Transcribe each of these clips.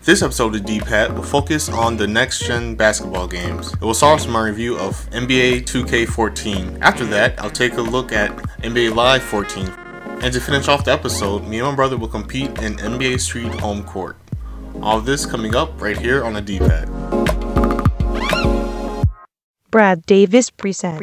This episode of D-Pat will focus on the next-gen basketball games. It will start with my review of NBA 2K14. After that, I'll take a look at NBA Live 14. And to finish off the episode, me and my brother will compete in NBA Street Homecourt. All of this coming up right here on the D-Pat. Brad Davis present.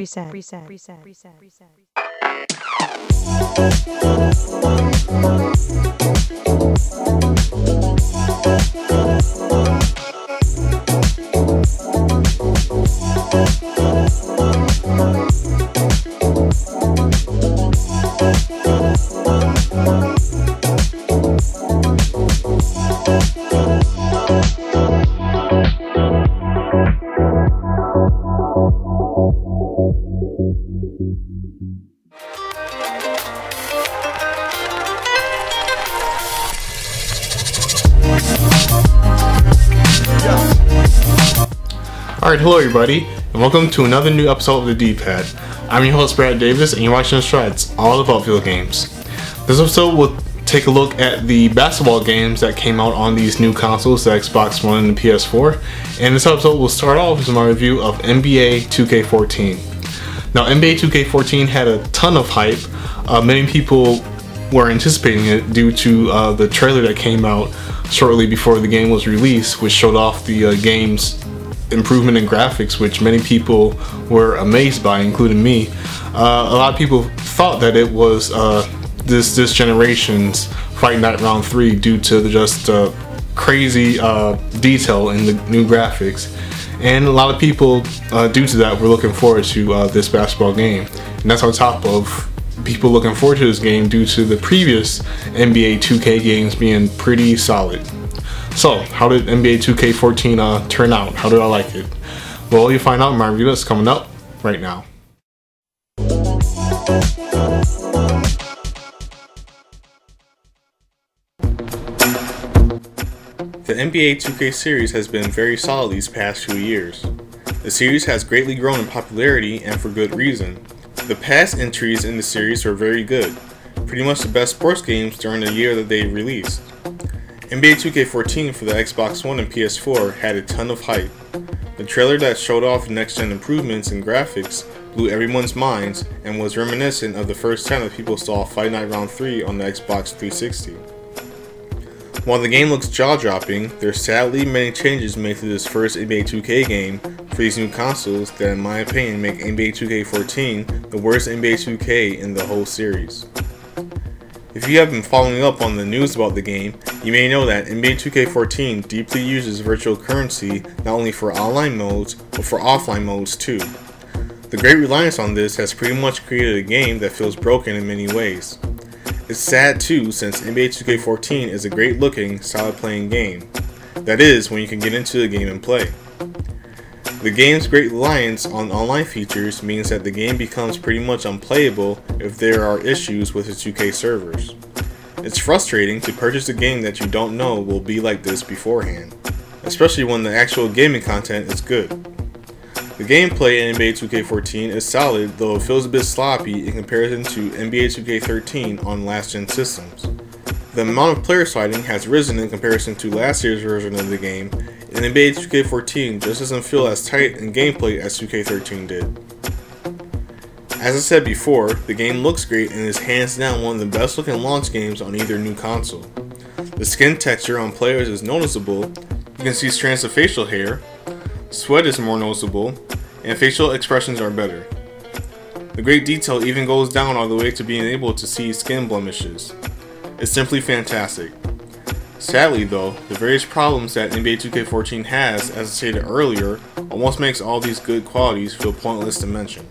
Alright, hello everybody, and welcome to another new episode of the D-Pad. I'm your host Brad Davis, and you're watching Strides, all about video games. This episode will take a look at the basketball games that came out on these new consoles, the Xbox One and the PS4. And this episode will start off with my review of NBA 2K14. Now, NBA 2K14 had a ton of hype. Many people were anticipating it due to the trailer that came out shortly before the game was released, which showed off the game's improvement in graphics, which many people were amazed by, including me. A lot of people thought that it was this generation's Fight Night Round 3 due to the just crazy detail in the new graphics, and a lot of people due to that were looking forward to this basketball game, and that's on top of people looking forward to this game due to the previous NBA 2K games being pretty solid. So, how did NBA 2K14 turn out? How did I like it? Well, you'll find out in my review that's coming up right now. The NBA 2K series has been very solid these past few years. The series has greatly grown in popularity, and for good reason. The past entries in the series were very good, pretty much the best sports games during the year that they released. NBA 2K14 for the Xbox One and PS4 had a ton of hype. The trailer that showed off next-gen improvements in graphics blew everyone's minds and was reminiscent of the first time that people saw Fight Night Round 3 on the Xbox 360. While the game looks jaw-dropping, there's sadly many changes made to this first NBA 2K game for these new consoles that in my opinion make NBA 2K14 the worst NBA 2K in the whole series. If you have been following up on the news about the game, you may know that NBA 2K14 deeply uses virtual currency not only for online modes, but for offline modes too. The great reliance on this has pretty much created a game that feels broken in many ways. It's sad too, since NBA 2K14 is a great looking, solid playing game. That is, when you can get into the game and play. The game's great reliance on online features means that the game becomes pretty much unplayable if there are issues with the 2K servers. It's frustrating to purchase a game that you don't know will be like this beforehand, especially when the actual gaming content is good. The gameplay in NBA 2K14 is solid, though it feels a bit sloppy in comparison to NBA 2K13 on last-gen systems. The amount of player sliding has risen in comparison to last year's version of the game, and NBA 2K14 just doesn't feel as tight in gameplay as 2K13 did. As I said before, the game looks great and is hands down one of the best looking launch games on either new console. The skin texture on players is noticeable, you can see strands of facial hair, sweat is more noticeable, and facial expressions are better. The great detail even goes down all the way to being able to see skin blemishes. It's simply fantastic. Sadly though, the various problems that NBA 2K14 has, as I stated earlier, almost makes all these good qualities feel pointless to mention.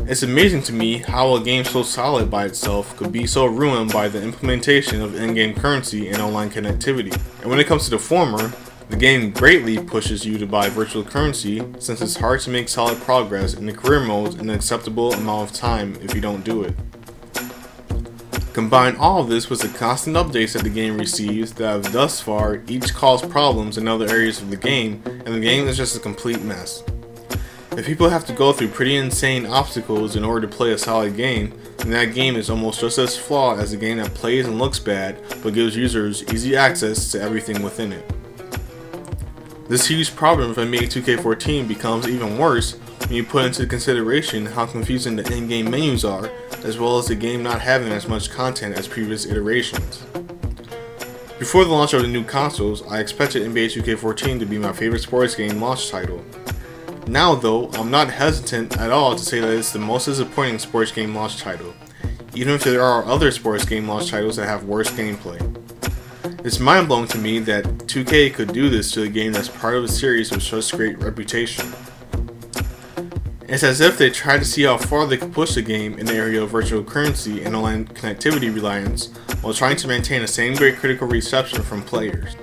It's amazing to me how a game so solid by itself could be so ruined by the implementation of in-game currency and online connectivity. And when it comes to the former, the game greatly pushes you to buy virtual currency since it's hard to make solid progress in the career modes in an acceptable amount of time if you don't do it. Combine all of this with the constant updates that the game receives that have thus far each caused problems in other areas of the game, and the game is just a complete mess. If people have to go through pretty insane obstacles in order to play a solid game, then that game is almost just as flawed as a game that plays and looks bad, but gives users easy access to everything within it. This huge problem of NBA 2K14 becomes even worse when you put into consideration how confusing the in-game menus are, as well as the game not having as much content as previous iterations. Before the launch of the new consoles, I expected NBA 2K14 to be my favorite sports game launch title. Now though, I'm not hesitant at all to say that it's the most disappointing sports game launch title, even if there are other sports game launch titles that have worse gameplay. It's mind-blowing to me that 2K could do this to a game that's part of a series with such great reputation. It's as if they tried to see how far they could push the game in the area of virtual currency and online connectivity reliance while trying to maintain the same great critical reception from players.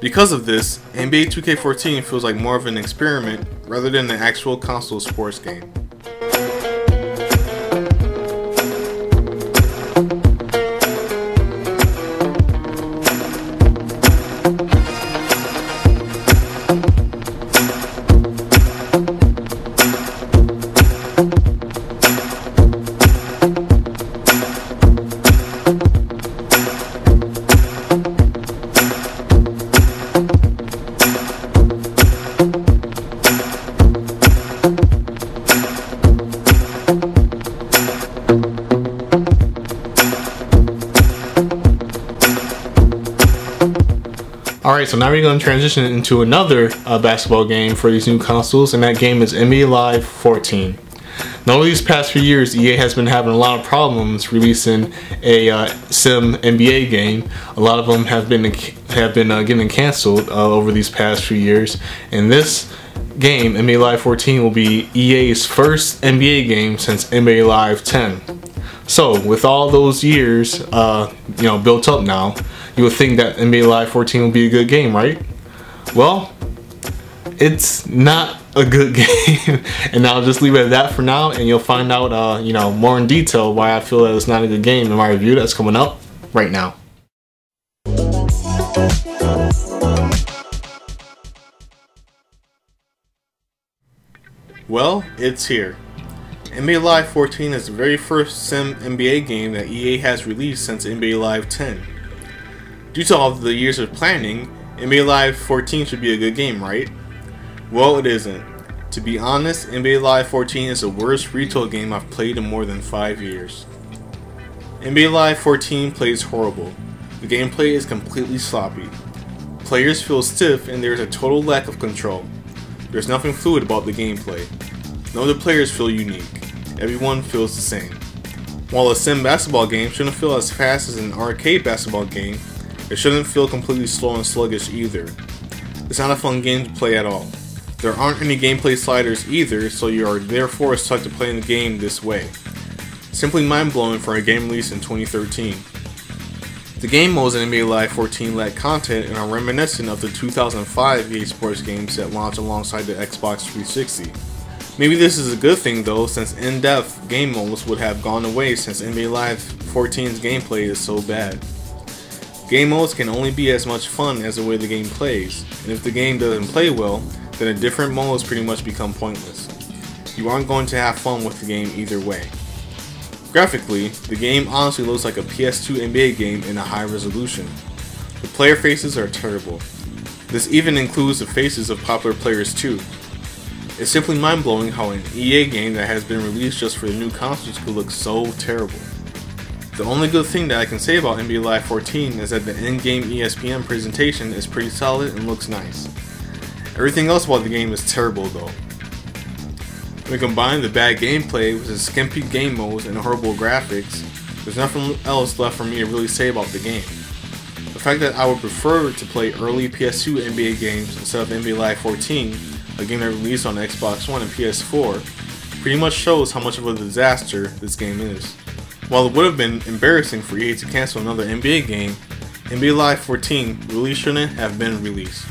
Because of this, NBA 2K14 feels like more of an experiment rather than an actual console sports game. Alright, so now we're going to transition into another basketball game for these new consoles, and that game is NBA Live 14. Now, over these past few years, EA has been having a lot of problems releasing a sim NBA game. A lot of them have been getting canceled over these past few years, and this game, NBA Live 14, will be EA's first NBA game since NBA Live 10. So, with all those years, built up now, you would think that NBA Live 14 will be a good game, right? Well, it's not a good game, and I'll just leave it at that for now, and you'll find out, more in detail why I feel that it's not a good game in my review that's coming up right now. Well, it's here. NBA Live 14 is the very first sim NBA game that EA has released since NBA Live 10. Due to all the years of planning, NBA Live 14 should be a good game, right? Well, it isn't. To be honest, NBA Live 14 is the worst retail game I've played in more than 5 years. NBA Live 14 plays horrible. The gameplay is completely sloppy. Players feel stiff and there is a total lack of control. There's nothing fluid about the gameplay. None of the players feel unique. Everyone feels the same. While a sim basketball game shouldn't feel as fast as an arcade basketball game, it shouldn't feel completely slow and sluggish either. It's not a fun game to play at all. There aren't any gameplay sliders either, so you are therefore stuck to playing the game this way. Simply mind-blowing for a game released in 2013. The game modes in NBA Live 14 lack content and are reminiscent of the 2005 EA Sports games that launched alongside the Xbox 360. Maybe this is a good thing though, since in-depth game modes would have gone away since NBA Live 14's gameplay is so bad. Game modes can only be as much fun as the way the game plays, and if the game doesn't play well, then the different modes pretty much become pointless. You aren't going to have fun with the game either way. Graphically, the game honestly looks like a PS2 NBA game in a high resolution. The player faces are terrible. This even includes the faces of popular players too. It's simply mind-blowing how an EA game that has been released just for the new consoles could look so terrible. The only good thing that I can say about NBA Live 14 is that the in-game ESPN presentation is pretty solid and looks nice. Everything else about the game is terrible though. When we combine the bad gameplay with the skimpy game modes and horrible graphics, there's nothing else left for me to really say about the game. The fact that I would prefer to play early PS2 NBA games instead of NBA Live 14, a game that released on Xbox One and PS4, pretty much shows how much of a disaster this game is. While it would have been embarrassing for EA to cancel another NBA game, NBA Live 14 really shouldn't have been released.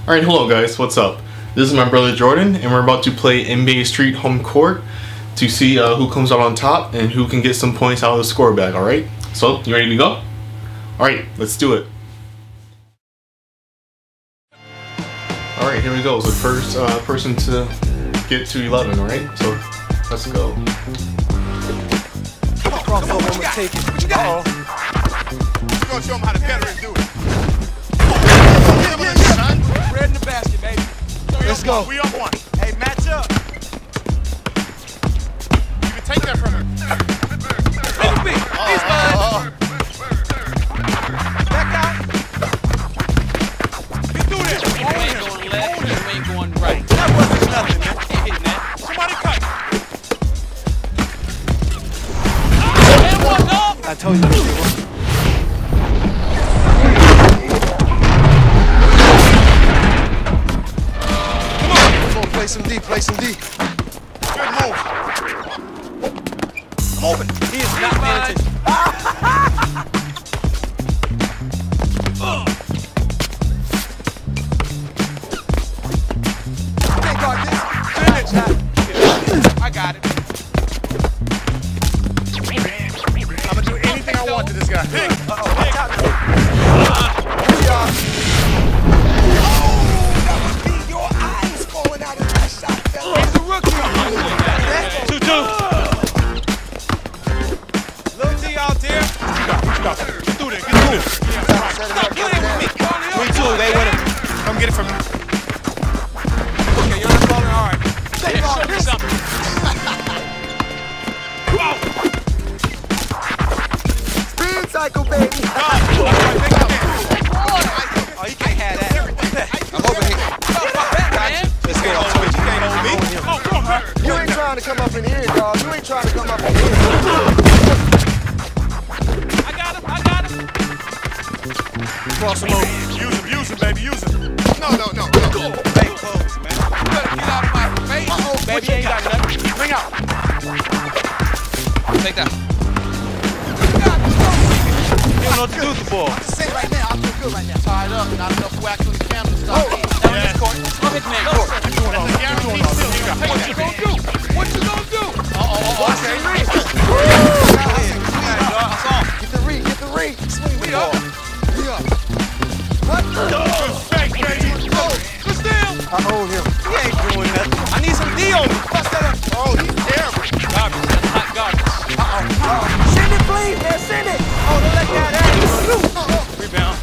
Alright, hello guys, what's up? This is my brother Jordan, and we're about to play NBA Street Homecourt to see who comes out on top and who can get some points out of the score bag, alright? So, you ready to go? Alright, let's do it. Alright, here we go. So the first person to get to 11, alright? So, let's go. Come on, take it. What you got? We're gonna show them how the veterans do it. Red in the basket, baby. Let's go. We up one. Hey, match up. You can take that from him. Baby, he's mine. Back out. Get through this. You ain't going left, you ain't going right. That wasn't nothing, man. Ain't hitting that. Somebody cut. I told you. Play some D, play some D. Good move. I'm open. He is not paying attention. Can't guard this. Finish. I got it. I'm gonna do anything I want to this guy. Uh-oh. Watch out. Here we are. Come get it from me. Okay, you're not falling hard. Here's something. Speed cycle, baby. Oh, you can't have that. I'm over here. Let's get on switch. You can't hold me. You ain't trying to come up in here, dog. You ain't trying to come up in here. I got him. Cross him over. Use him, baby, use him. No. Stay close, man. You better get out of my face. Uh-oh, baby, ain't got nothing. Bring out. Take that. You don't know what to do with the ball. I'm just saying right now, I feel good right now. Tied up, not enough wax on the camera. Stop it. Down this court. Go ahead, man. Court. What you gonna do? Okay. Get the read. Swing the ball. What? I own him. He ain't doing nothing. I need some D on me. Bust that up. Oh, he's terrible. Garbage. That's hot garbage. Send it, please, man. Send it. Oh, don't let that happen. Rebound.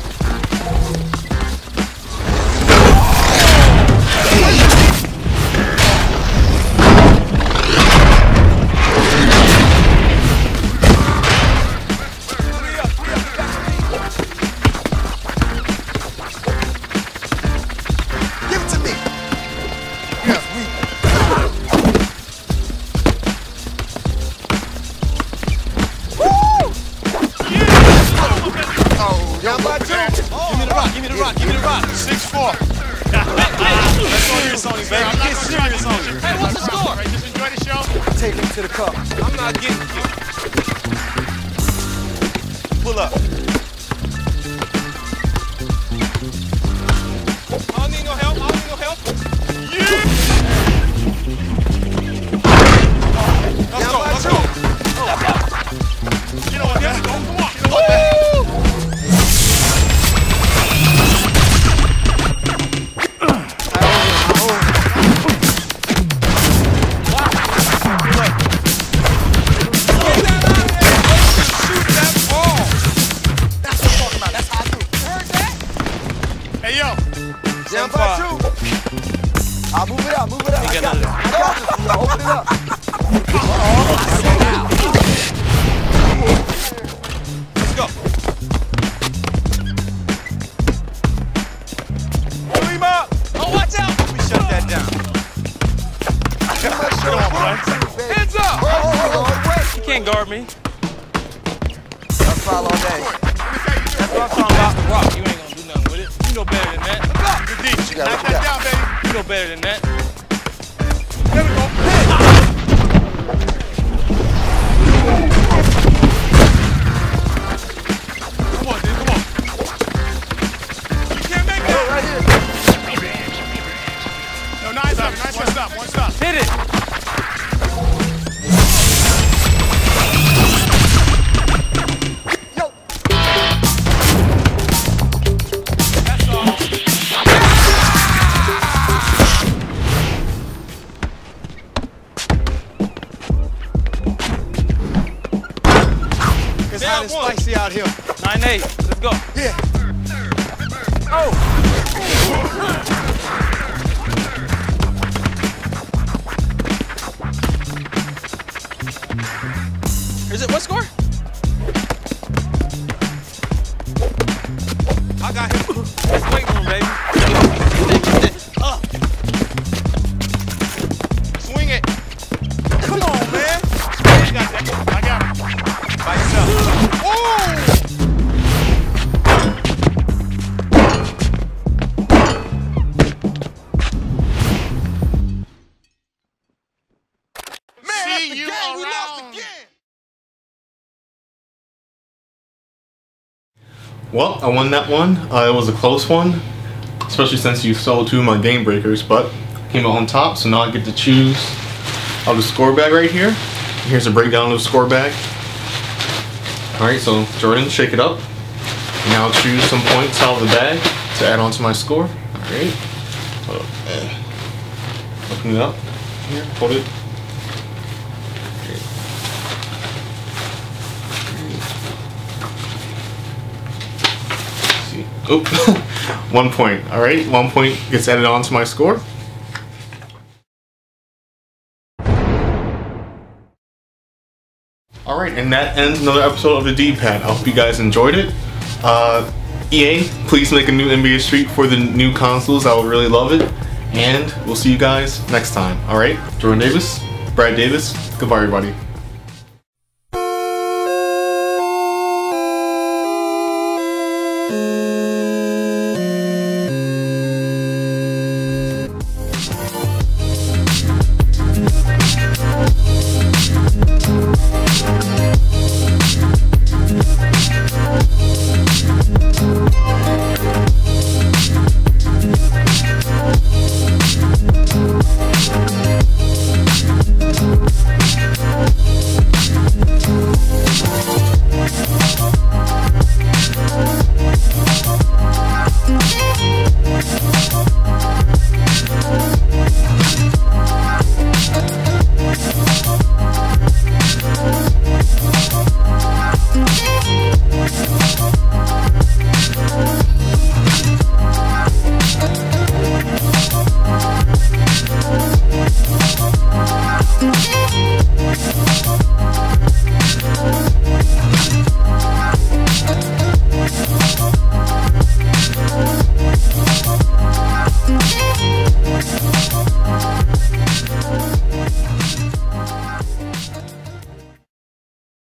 Give me the rock. 6-4. Let's serious on him, baby. Get serious on him. Hey, what's the score? Just enjoy the show. Take him to the cup. I'm not getting you. Pull up. I don't need no help. Yeah! Let's go. Get on, come on. Down by 2. I'll move it up. I got this. Open it up. Let's go. Pull him up. Oh, watch out. Let me shut that down. Hands up. You can't guard me. I'll foul all day. That's what I'm talking about. The rock. You ain't gonna do nothing with it. You know better than that. Knock that down, baby. You know better than that. There we go. Come on, dude. Come on. You can't make that. Right here. Let's go. Yeah. Oh. Is it what score? I got him. Wait for him, baby. Get that. Swing it. Come on, man. You got that. I got him. By yourself. Oh! Man, see you around. We lost again. Well, I won that one. It was a close one, especially since you stole 2 of my game breakers, but came out on top, so now I get to choose out of the score bag right here. Here's a breakdown of the score bag. Alright, so Jordan, shake it up. Now choose some points out of the bag to add on to my score. Alright. Open it up. Here, hold it. Oh, 1 point. Alright, 1 point gets added on to my score. Alright, and that ends another episode of the D-Pad. I hope you guys enjoyed it. EA, please make a new NBA Street for the new consoles. I would really love it. And we'll see you guys next time. Alright, Jordan Davis, Brad Davis, goodbye everybody.